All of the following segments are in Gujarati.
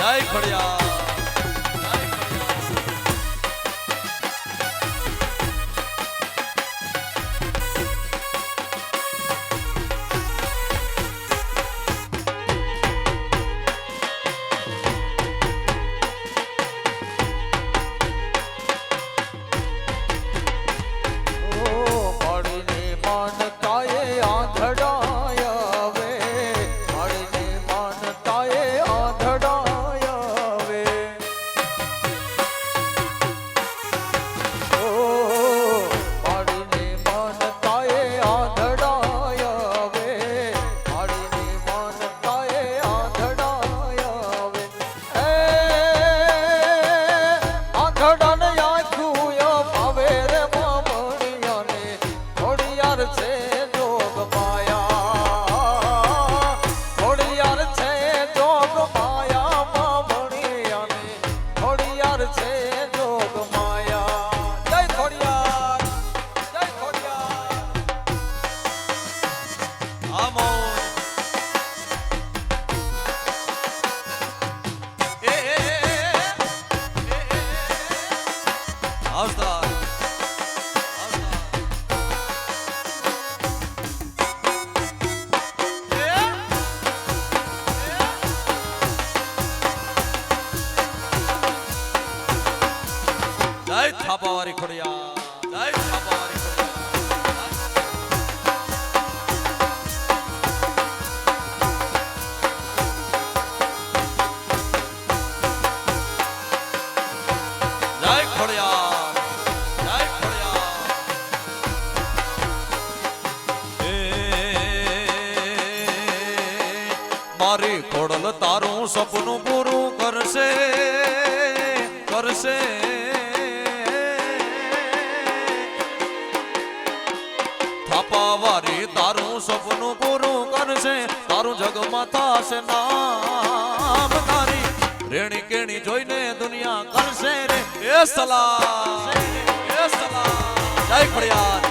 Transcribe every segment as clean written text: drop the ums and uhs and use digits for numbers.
જય ખોડિયાર જય થાપાવાળી ખોડિયાર જય થાપાવાળી ખોડિયાર જય ખોડિયાર જય ખોડિયાર મારી ખોડલ તારું સપનું પૂરું કરશે કરશે થાપાવાળી તારું સપનું પૂરું કરશે તારું જગમાં થશે નામ તારી રેણી કેણી જોઈને દુનિયા કરશે રે એ સલામ જય ખોડિયાર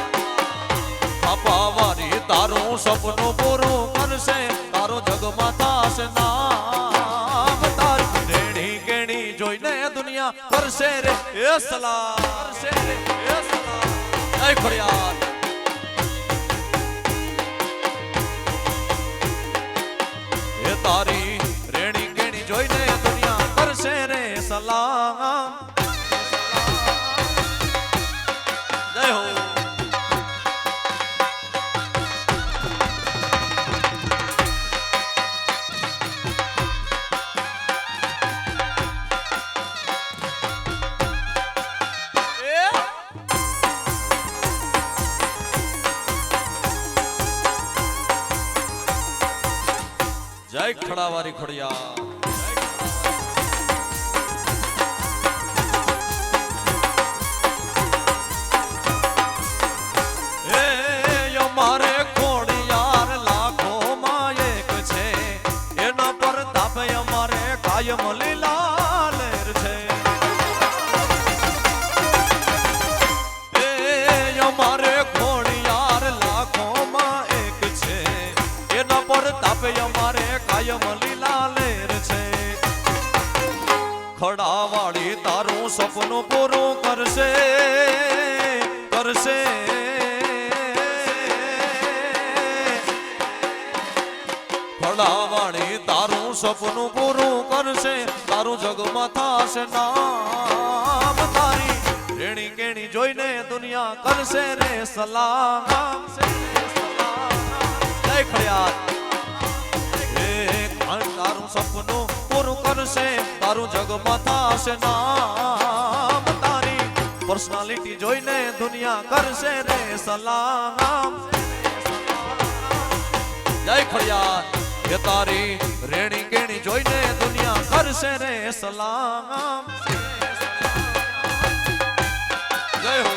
થાપાવાળી તારું સપનું પૂરું કરશે તારું જગમાં થશે નામ તારી રેણી કેણી જોઈને દુનિયા કરશે રે એ સલામ કરશે રે એ સલામ જય ખોડિયાર તારી રેણી કેણી જોઈને દુનિયા કરશે રે સલામ જય હો જય ખડાવાળી ખોડિયાર અમારે ખોડિયાર લાખોમાં એક છે એના પર તાપે અમારે કાયમ લીલા લહેર છે અમારે ખોડિયાર લાખોમાં એક છે એના પર તાપે અમારે કાયમ લીલા લહેર છે ખડાવાળી તારું સપનું પૂરું કરશે કરશે ખડાવાળી તારું સપનું પૂરું કરશે તારું જગમાં થશે નામ તારી રેણી કેણી જોઈને દુનિયા કરશે રે સલામ જય ખોડિયાર તારું સપનું પૂરું કરશે તારું જગમાં થશે નામ તારી પર્સનાલિટી જોઈને દુનિયા કરશે રે સલામ જય ખોડિયાર એ તારી રેણી કેણી જોઈને દુનિયા કરશે રે સલામ જય હો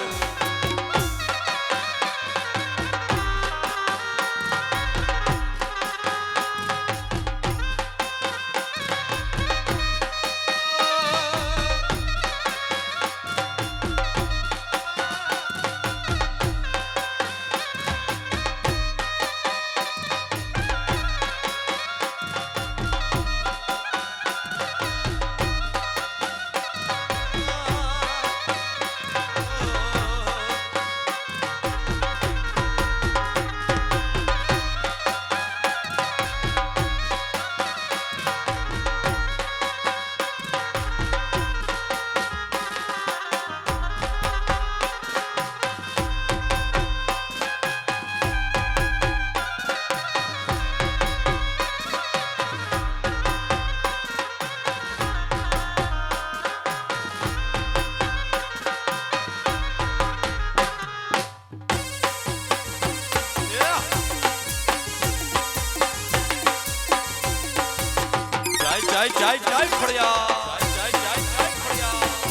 જય જય જય ખોડિયાર જય જય જય ખોડિયાર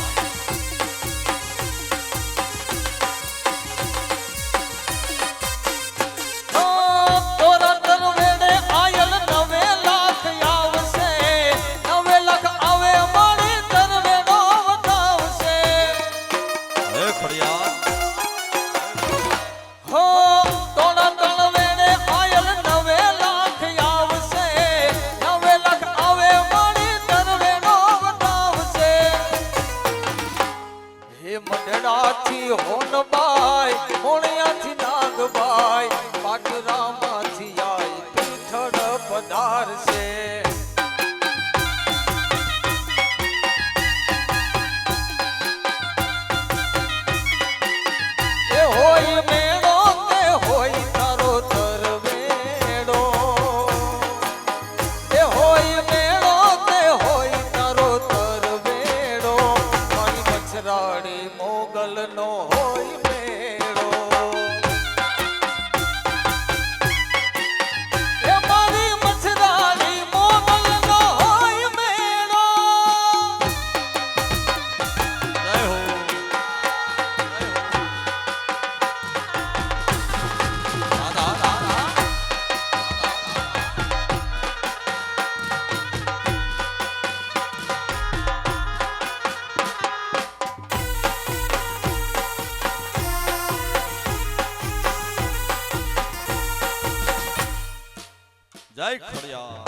જય ખોડિયાર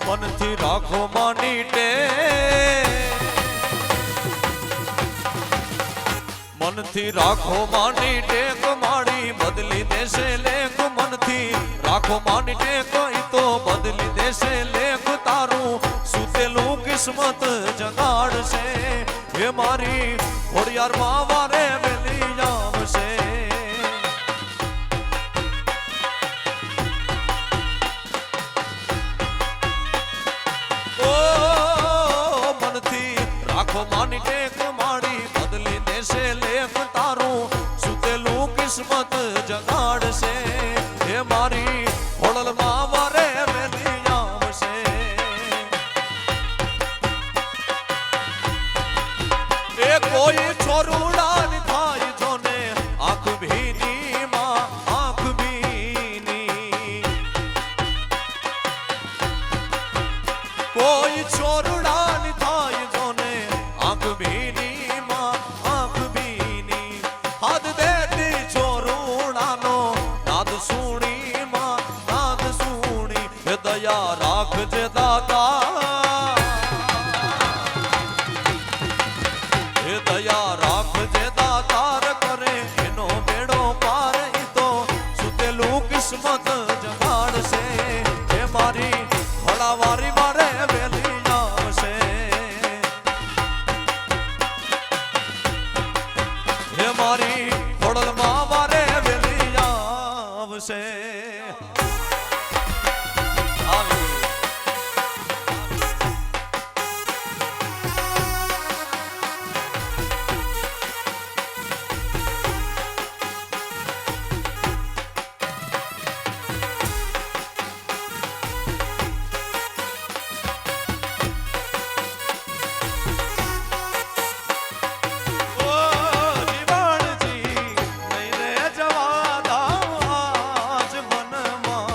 મનથી રાખો માની ટે મનથી રાખો માની ટેક માડી બદલી દેશે લેખ મનથી રાખો માની ટેક ઈ તો બદલી દેશે લેખ તારું સુતેલું કિસ્મત જગાડશે હે મારી ખોડિયાર માં વારે વેલી આવશે ઓ મનથી રાખો માની ટેક માડી બદલી દેશે લેખ તારું સુતેલું કિસ્મત જગાડશે હે મારી હોળલ માં વારે વેલી આવશે એ કોઈ છોરુડા ની થાય જોને આંખ ભીની માં આંખ ભીની કોઈ છોરુડા ની થાય જોને આંખ ભીની માં આંખ ભીની હાથ દેતી છોરુડાનો નાદ સુણી માં નાદ સુણી હે દયા રાખજે દાતા હે દયા રાખજે દાતાર કરે એનો બેડો પાર ઈ તો સુતેલું કિસ્મત જગાડશે હે મારી ભલાવારી મારે વેલી આવશે હે મારી ખોડલમાં વારે વેલી આવશે જીવાણજી નહીં રે જવા દાજ મનમાં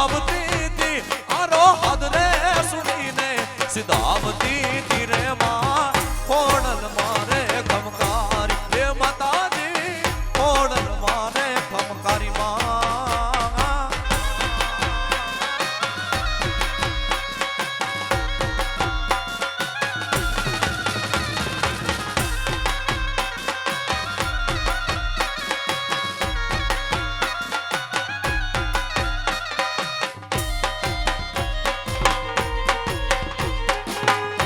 આવતી હતી આરો હદ રે સુનીને સીધાવતી